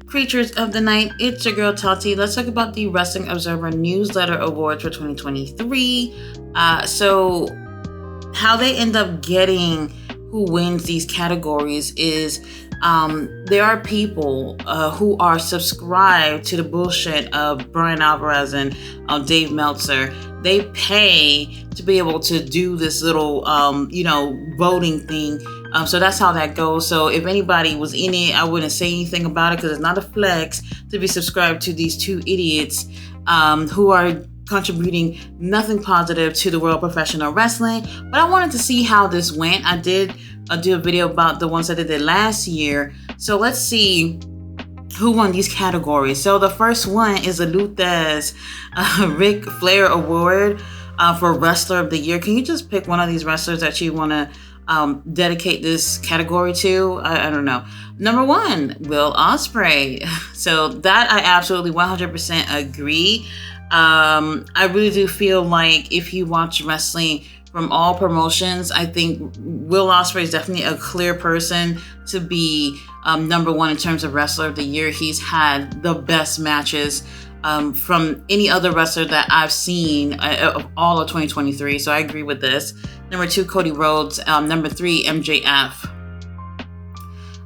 Creatures of the night, it's your girl Tati. Let's talk about the Wrestling Observer Newsletter Awards for 2023. So how they end up getting who wins these categories is there are people who are subscribed to the bullshit of Brian Alvarez and Dave Meltzer. They pay to be able to do this little, voting thing. So that's how that goes. So if anybody was in it, I wouldn't say anything about it because it's not a flex to be subscribed to these two idiots who are contributing nothing positive to the world of professional wrestling. But I wanted to see how this went. I did do a video about the ones that I did last year. So let's see who won these categories. So the first one is the Luthez Ric Flair Award for Wrestler of the Year. Can you just pick one of these wrestlers that you want to dedicate this category to? I don't know. Number one, Will Ospreay. So that I absolutely 100% agree. I really do feel like if you watch wrestling from all promotions, I think Will Ospreay is definitely a clear person to be number one in terms of Wrestler of the Year. He's had the best matches from any other wrestler that I've seen of all of 2023. So I agree with this. Number two, Cody Rhodes. Number three, MJF.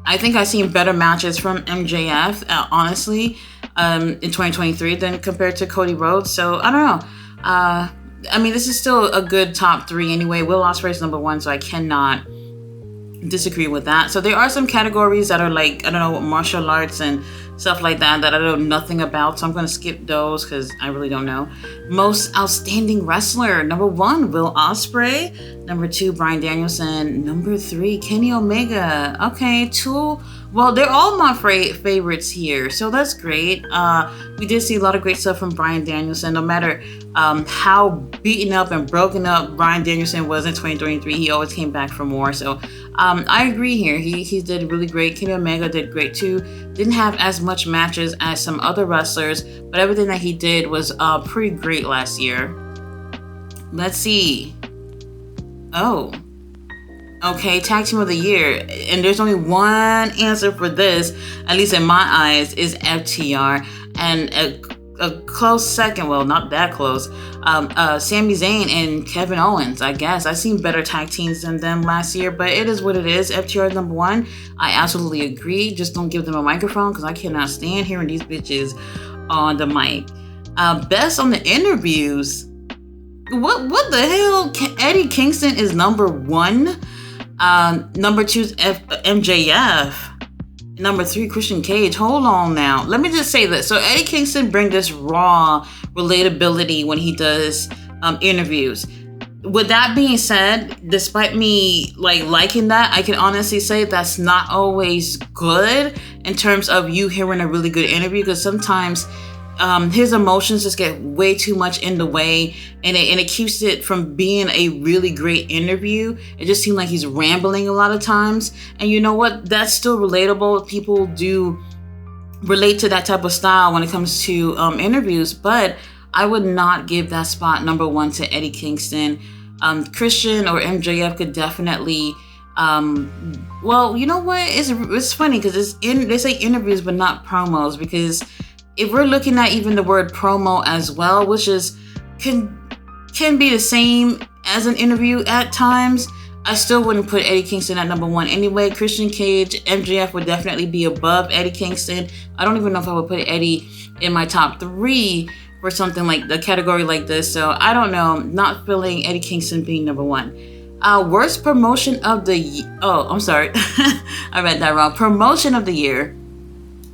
I think I've seen better matches from MJF, honestly, in 2023 than compared to Cody Rhodes. So I don't know. This is still a good top three anyway. Will Ospreay is number one, so I cannot disagree with that. So there are some categories that are like, I don't know, martial arts and stuff like that I know nothing about. So I'm going to skip those because I really don't know. Most outstanding wrestler. Number one, Will Ospreay. Number two, Bryan Danielson. Number three, Kenny Omega. Okay, two. Well, they're all my favorites here. So that's great. We did see a lot of great stuff from Bryan Danielson. No matter how beaten up and broken up Bryan Danielson was in 2023, he always came back for more. So I agree here. He did really great. Kenny Omega did great too. Didn't have as much matches as some other wrestlers, but everything that he did was pretty great last year. Let's see. Oh. Okay, Tag Team of the Year. And there's only one answer for this, at least in my eyes, is FTR. And a close second, well, not that close, Sami Zayn and Kevin Owens, I guess. I've seen better tag teams than them last year, but it is what it is. FTR is number one. I absolutely agree. Just don't give them a microphone because I cannot stand hearing these bitches on the mic. Best on the interviews. What the hell? Eddie Kingston is number one. Number two is MJF. Number three, Christian Cage. Hold on now. Let me just say this. So Eddie Kingston brings this raw relatability when he does interviews. With that being said, despite me liking that, I can honestly say that's not always good in terms of you hearing a really good interview, because sometimes his emotions just get way too much in the way, and it keeps it from being a really great interview. It just seems like he's rambling a lot of times, and you know what? That's still relatable. People do relate to that type of style when it comes to interviews, but I would not give that spot number one to Eddie Kingston. Christian or MJF could definitely. Well, you know what? It's funny because they say interviews but not promos, because if we're looking at even the word promo as well, which is can be the same as an interview at times, I still wouldn't put Eddie Kingston at number one anyway. Christian Cage, MJF would definitely be above Eddie Kingston. I don't even know if I would put Eddie in my top three for something like the category like this. So I don't know. Not feeling Eddie Kingston being number one. Worst promotion of the year. Oh, I'm sorry. I read that wrong. Promotion of the year.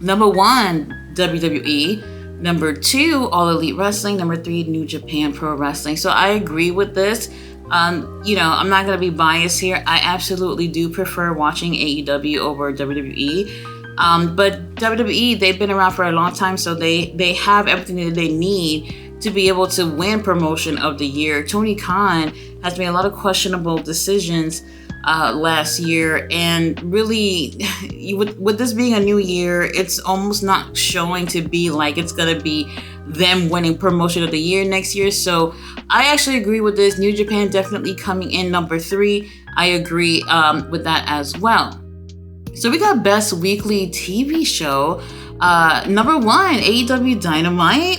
Number one, WWE. Number two, All Elite Wrestling. Number three, New Japan Pro Wrestling. So I agree with this. I'm not going to be biased here. I absolutely do prefer watching AEW over WWE. But WWE, they've been around for a long time, so they have everything that they need to be able to win Promotion of the Year. Tony Khan has made a lot of questionable decisions last year, and really, with this being a new year, it's almost not showing to be like it's going to be them winning Promotion of the Year next year. So I actually agree with this. New Japan definitely coming in number three. I agree with that as well. So we got Best Weekly TV Show. Number 1, AEW Dynamite.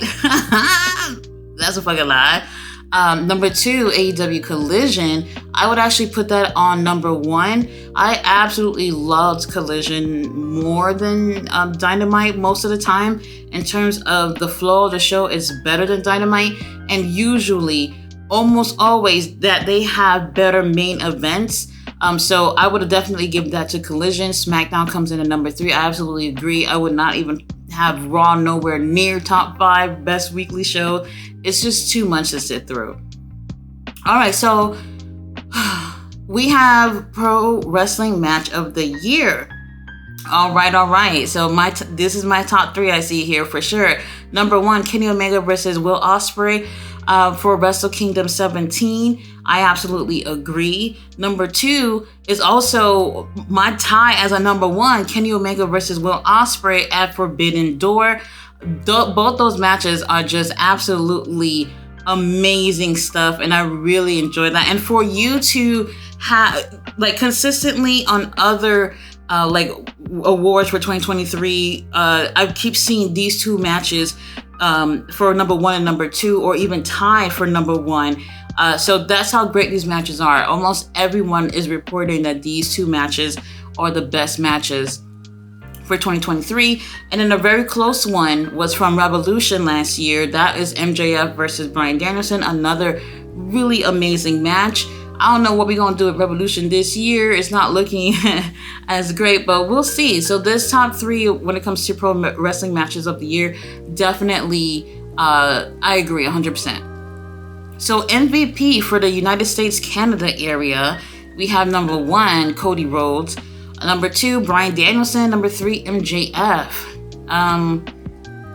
That's a fucking lie. Number 2, AEW Collision. I would actually put that on number 1. I absolutely loved Collision more than Dynamite most of the time. In terms of the flow of the show, it's better than Dynamite. And usually, almost always, that they have better main events. So I would definitely give that to Collision. SmackDown comes in at number 3. I absolutely agree. I would not even have Raw nowhere near top 5 best weekly show. It's just too much to sit through. All right, so we have Pro Wrestling Match of the Year. All right. So this is my top 3 I see here for sure. Number 1, Kenny Omega versus Will Ospreay for Wrestle Kingdom 17. I absolutely agree. Number 2 is also my tie as a number 1, Kenny Omega versus Will Ospreay at Forbidden Door. Both those matches are just absolutely amazing stuff, and I really enjoy that. And for you to have consistently on other awards for 2023, I keep seeing these 2 matches for number 1 and number 2, or even tied for number 1. So that's how great these matches are. Almost everyone is reporting that these 2 matches are the best matches for 2023. And then a very close one was from Revolution last year. That is MJF versus Bryan Danielson. Another really amazing match. I don't know what we're going to do with Revolution this year. It's not looking as great, but we'll see. So this top 3, when it comes to pro wrestling matches of the year, definitely, I agree 100%. So MVP for the United States, Canada area, we have number 1, Cody Rhodes. Number 2, Bryan Danielson. Number 3, MJF.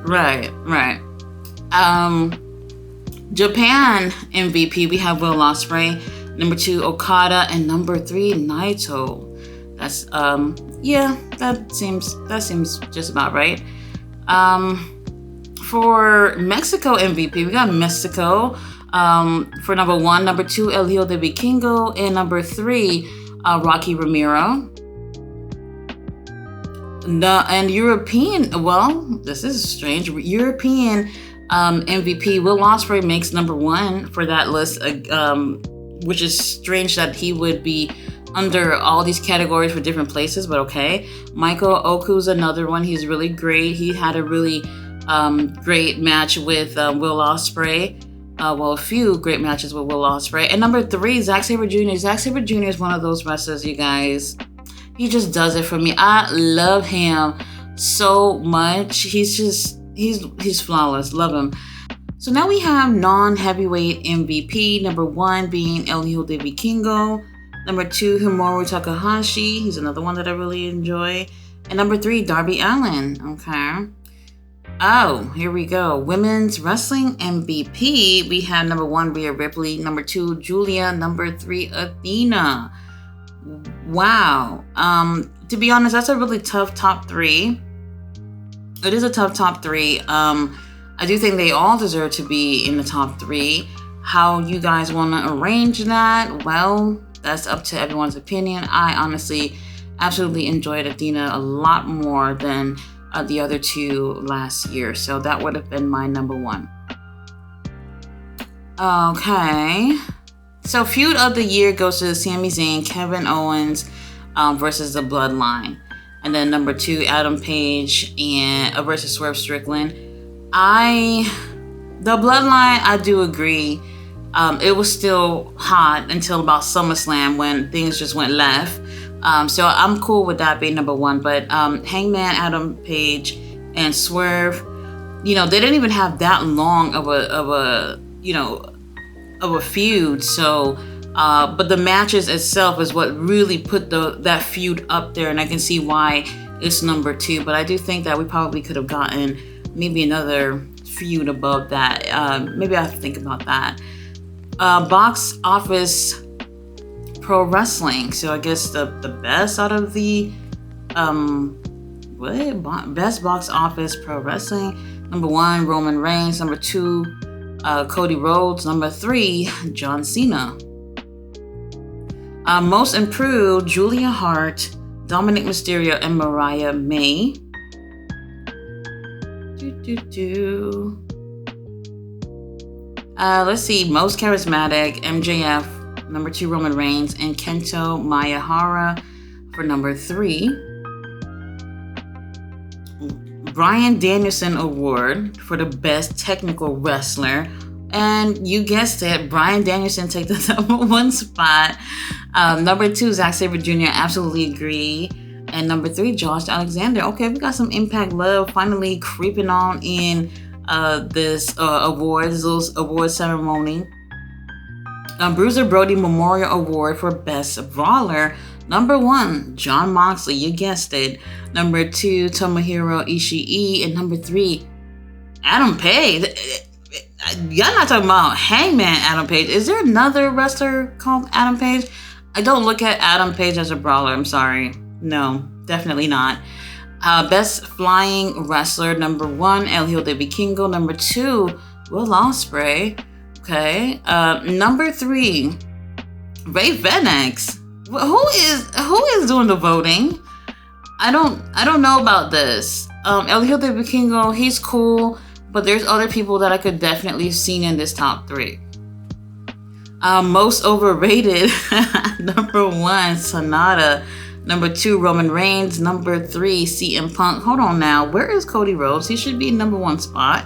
Right. Japan MVP, we have Will Ospreay. Number 2, Okada, and number 3, Naito. That's that seems just about right. For Mexico MVP, we got Mexico. For number 1, number 2, El Hijo de Vikingo, and number 3, Rocky Romero. And European, well, this is strange. European MVP, Will Ospreay makes number 1 for that list, which is strange that he would be under all these categories for different places, but okay. Michael Oku's another one. He's really great. He had a really great match with Will Ospreay. A few great matches with Will Ospreay. And number 3, Zack Sabre Jr. Zack Sabre Jr. is one of those wrestlers, you guys. He just does it for me. I love him so much. He's flawless. Love him. So now we have non-heavyweight MVP. Number 1 being El Hijo de Vikingo. Number 2, Hiromu Takahashi. He's another one that I really enjoy. And number 3, Darby Allin. Okay. Oh, here we go. Women's Wrestling MVP. We have number 1, Rhea Ripley. Number 2, Julia. Number 3, Athena. Wow. To be honest, that's a really tough top 3. It is a tough top 3. I do think they all deserve to be in the top 3. How you guys want to arrange that? Well, that's up to everyone's opinion. I honestly absolutely enjoyed Athena a lot more than the other 2 last year. So that would have been my number 1. Okay. So feud of the year goes to Sami Zayn, Kevin Owens versus the Bloodline. And then number 2, Adam Page and versus Swerve Strickland. The Bloodline, I do agree. It was still hot until about SummerSlam when things just went left. So I'm cool with that being number 1. But Hangman, Adam Page, and Swerve, they didn't even have that long of a feud. So, but the matches itself is what really put that feud up there, and I can see why it's number 2. But I do think that we probably could have gotten maybe another feud above that. Maybe I have to think about that. Box office pro wrestling. So I guess the best out of the best box office pro wrestling. Number 1, Roman Reigns. Number 2, Cody Rhodes. Number 3, John Cena. Most improved, Julia Hart, Dominic Mysterio, and Mariah May. Let's see. Most charismatic, MJF. Number 2, Roman Reigns. And Kento Miyahara for number 3. Bryan Danielson Award for the best technical wrestler. And you guessed it, Bryan Danielson take the number 1 spot. Number 2, Zack Sabre Jr. Absolutely agree. And number 3, Josh Alexander. Okay, we got some Impact love finally creeping on in this award ceremony. Bruiser Brody Memorial Award for Best Brawler. Number 1, Jon Moxley. You guessed it. Number 2, Tomohiro Ishii. And number 3, Adam Page. Y'all not talking about Hangman Adam Page. Is there another wrestler called Adam Page? I don't look at Adam Page as a brawler. I'm sorry. No, definitely not. Best Flying Wrestler. Number 1, El Hijo de Vikingo. Number 2, Will Ospreay. Okay. Number 3, Ray Fenix. Who is doing the voting? I don't know about this. El Hijo de Vikingo, he's cool, but there's other people that I could definitely have seen in this top 3. Most overrated. Number 1, Sonata. Number 2, Roman Reigns. Number 3, CM Punk. Hold on now. Where is Cody Rhodes? He should be in number 1 spot.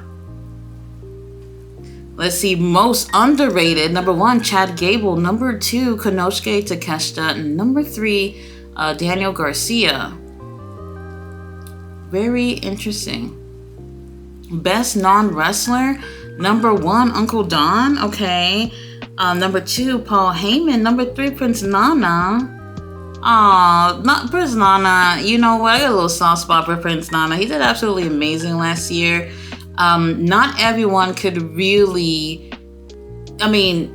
Let's see. Most underrated. Number 1, Chad Gable. Number 2, Konosuke Takeshita. And number 3, Daniel Garcia. Very interesting. Best non-wrestler. Number 1, Uncle Don. Okay. Number 2, Paul Heyman. Number 3, Prince Nana. Aw, not Prince Nana. You know what? I got a little soft spot for Prince Nana. He did absolutely amazing last year. Not everyone could really... I mean,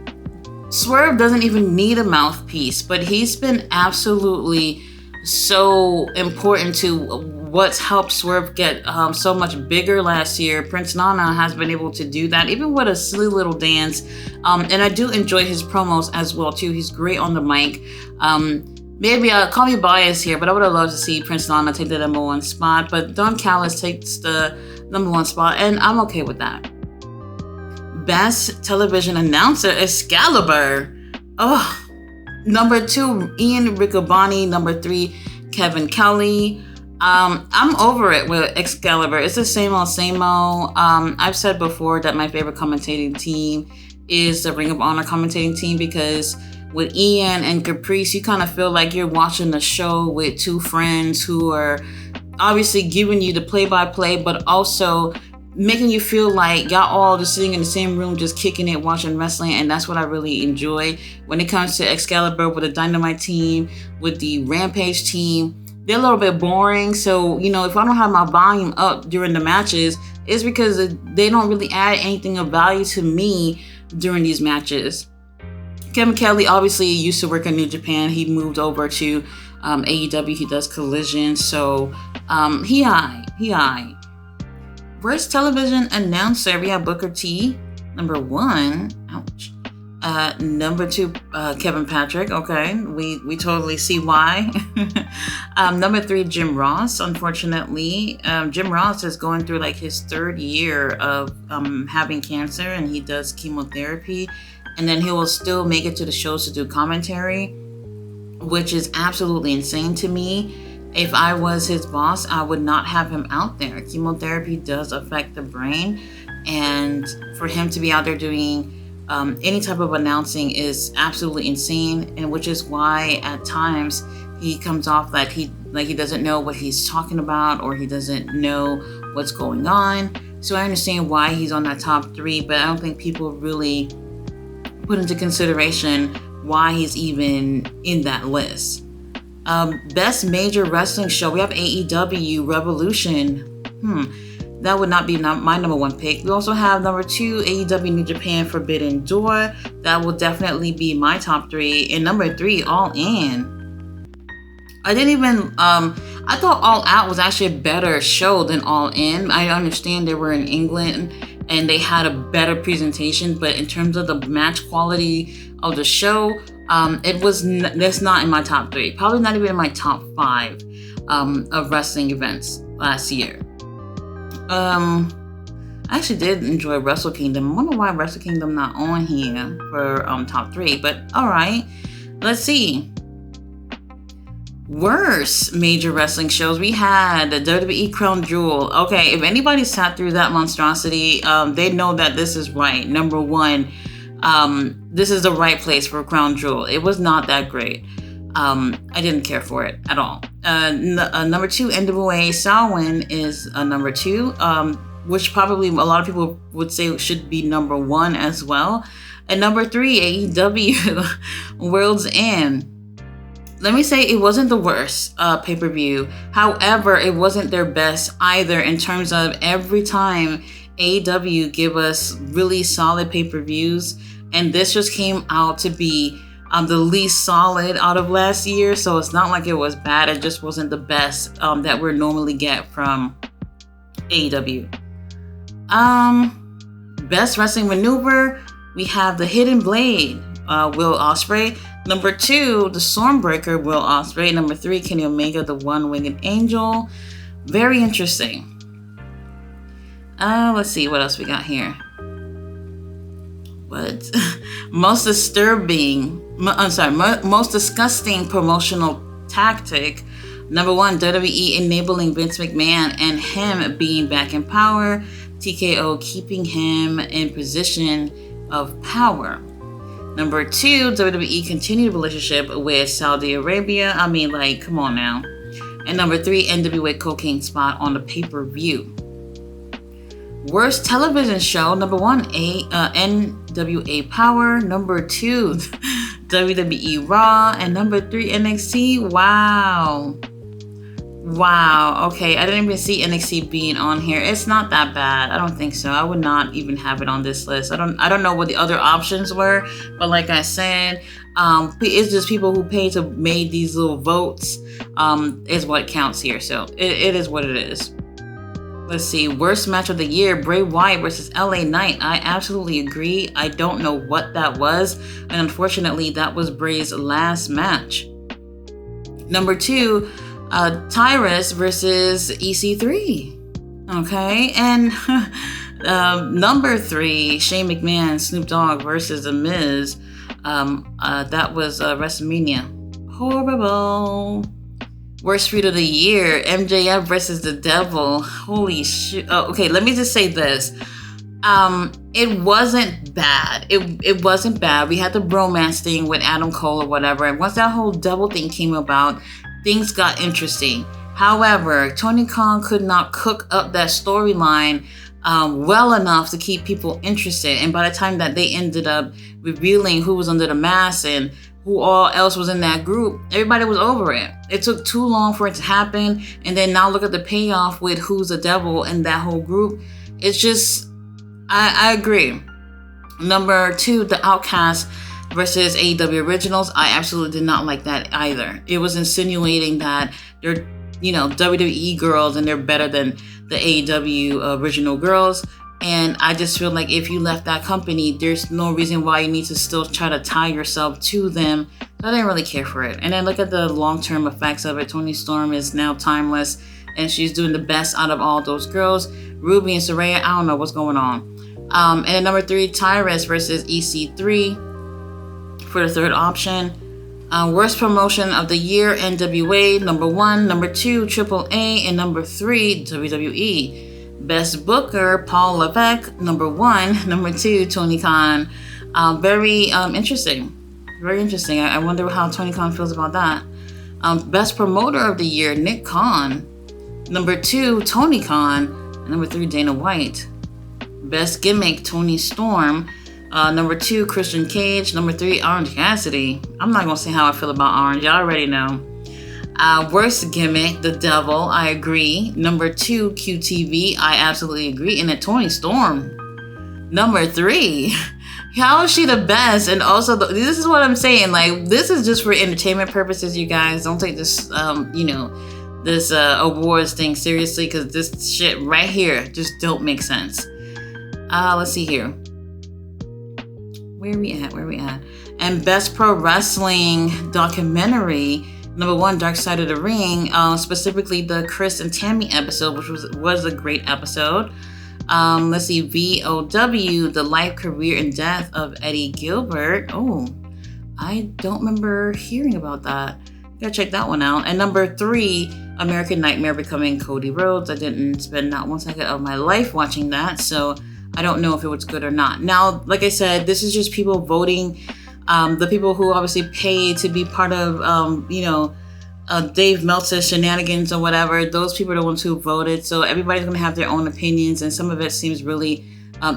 Swerve doesn't even need a mouthpiece, but he's been absolutely so important to what's helped Swerve get so much bigger last year. Prince Nana has been able to do that, even with a silly little dance. And I do enjoy his promos as well, too. He's great on the mic. Maybe call me biased here, but I would have loved to see Prince Nana take the number 1 spot. But Don Callis takes the number 1 spot, and I'm okay with that. Best television announcer, Excalibur. Oh, number 2, Ian Riccoboni. Number 3, Kevin Kelly. I'm over it with Excalibur. It's the same old, same old. I've said before that my favorite commentating team is the Ring of Honor commentating team, because with Ian and Caprice, you kind of feel like you're watching the show with 2 friends who are obviously giving you the play-by-play, but also making you feel like y'all all just sitting in the same room, just kicking it, watching wrestling. And that's what I really enjoy. When it comes to Excalibur with the Dynamite team, with the Rampage team, they're a little bit boring. So, you know, if I don't have my volume up during the matches, it's because they don't really add anything of value to me during these matches. Kevin Kelly obviously used to work in New Japan. He moved over to AEW. He does Collision. So he high. Worst television announcer, we have Booker T. Number 1. Ouch. Number 2, Kevin Patrick. Okay, we totally see why. Number 3, Jim Ross. Unfortunately, Jim Ross is going through like his 3rd year of having cancer, and he does chemotherapy. And then he will still make it to the shows to do commentary, which is absolutely insane to me. If I was his boss, I would not have him out there. Chemotherapy does affect the brain, and for him to be out there doing any type of announcing is absolutely insane. And which is why at times he comes off like he doesn't know what he's talking about, or he doesn't know what's going on. So I understand why he's on that top 3, but I don't think people really put into consideration why he's even in that list. Best major wrestling show, we have AEW Revolution. That would not be my number 1 pick. We also have number 2, AEW New Japan Forbidden Door. That will definitely be my top 3. And number 3, All In. I didn't even, I thought All Out was actually a better show than All In. I understand they were in England and they had a better presentation, but in terms of the match quality of the show, that's not in my top 3. Probably not even in my top 5 of wrestling events last year. I actually did enjoy Wrestle Kingdom. I wonder why Wrestle Kingdom not on here for top 3, but all right. Let's see. Worst major wrestling shows. We had the WWE Crown Jewel. Okay, if anybody sat through that monstrosity, they know that this is right. Number 1, this is the right place for Crown Jewel. It was not that great. I didn't care for it at all. Number 2, NWA Samhain is number 2, which probably a lot of people would say should be number 1 as well. And number 3, AEW World's End. Let me say it wasn't the worst pay-per-view. However, it wasn't their best either in terms of every time AEW give us really solid pay-per-views, and this just came out to be the least solid out of last year. So it's not like it was bad. It just wasn't the best that we normally get from AEW. Best wrestling maneuver, we have the Hidden Blade, Will Ospreay. Number 2, the Stormbreaker, Will Ospreay. Number 3, Kenny Omega, the One-Winged Angel. Very interesting. Let's see what else we got here. What? Most disgusting promotional tactic. Number 1, WWE enabling Vince McMahon and him being back in power. TKO keeping him in position of power. Number 2, WWE continued relationship with Saudi Arabia. I mean, like, come on now. And number 3, NWA cocaine spot on the pay-per-view. Worst television show. Number 1, NWA Power. Number 2, WWE Raw. And number 3, NXT. Wow. Okay, I didn't even see NXT being on here. It's not that bad. I don't think so. I would not even have it on this list. I don't know what the other options were, but like I said, it's just people who pay to make these little votes is what counts here. So it is what it is. Let's see. Worst match of the year, Bray Wyatt versus LA Knight. I absolutely agree. I don't know what that was, and unfortunately, that was Bray's last match. Number 2, Tyrus versus EC3. Okay, and number 3, Shane McMahon, Snoop Dogg versus The Miz. That was WrestleMania. Horrible. Worst feud of the year, MJF versus the Devil. Holy shit. Oh, okay, let me just say this. It wasn't bad. It wasn't bad. We had the bromance thing with Adam Cole or whatever, and once that whole Devil thing came about, things got interesting. However, Tony Khan could not cook up that storyline well enough to keep people interested. And by the time that they ended up revealing who was under the mask and who all else was in that group, everybody was over it. It took too long for it to happen. And then now look at the payoff with who's the devil and that whole group. It's just, I agree. Number 2, the Outcast versus AEW Originals. I absolutely did not like that either. It was insinuating that they're, WWE girls and they're better than the AEW original girls. And I just feel like if you left that company, there's no reason why you need to still try to tie yourself to them. So I didn't really care for it. And then look at the long-term effects of it. Toni Storm is now timeless and she's doing the best out of all those girls. Ruby and Saraya, I don't know what's going on. And then number 3, Tyrus versus EC3 for the third option. Worst promotion of the year, NWA, number 1, number 2, AAA, and number 3, WWE. Best Booker, Paul Levesque, number 1, number 2, Tony Khan. Very interesting. Very interesting. I wonder how Tony Khan feels about that. Best Promoter of the year, Nick Khan. Number 2, Tony Khan. And number 3, Dana White. Best Gimmick, Toni Storm. Number 2, Christian Cage. Number 3, Orange Cassidy. I'm not going to say how I feel about Orange. Y'all already know. Worst Gimmick, The Devil. I agree. Number 2, QTV. I absolutely agree. And then Toni Storm. Number 3. How is she the best? And also, this is what I'm saying. Like, this is just for entertainment purposes, you guys. Don't take this, this awards thing seriously, because this shit right here just don't make sense. Let's see here. Where are we at? And Best Pro Wrestling Documentary, number 1, Dark Side of the Ring, specifically the Chris and Tammy episode, which was a great episode. Let's see, VOW, the life, career, and death of Eddie Gilbert. Oh, I don't remember hearing about that. Gotta check that one out. And number 3, American Nightmare, becoming Cody Rhodes. I didn't spend not 1 second of my life watching that, so I don't know if it was good or not. Now, like I said, this is just people voting. The people who obviously paid to be part of, Dave Meltzer's shenanigans or whatever. Those people are the ones who voted. So everybody's going to have their own opinions, and some of it seems really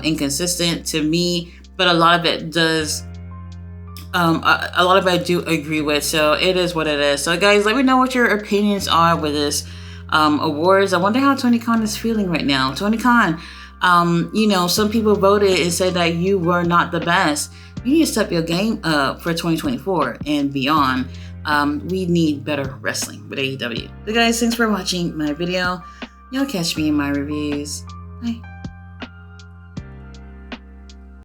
inconsistent to me. But a lot of it does. A lot of it I do agree with. So it is what it is. So guys, let me know what your opinions are with this awards. I wonder how Tony Khan is feeling right now. Tony Khan, some people voted and said that you were not the best. You need to step your game up for 2024 and beyond. We need better wrestling with AEW. So guys, thanks for watching my video. Y'all catch me in my reviews. Bye.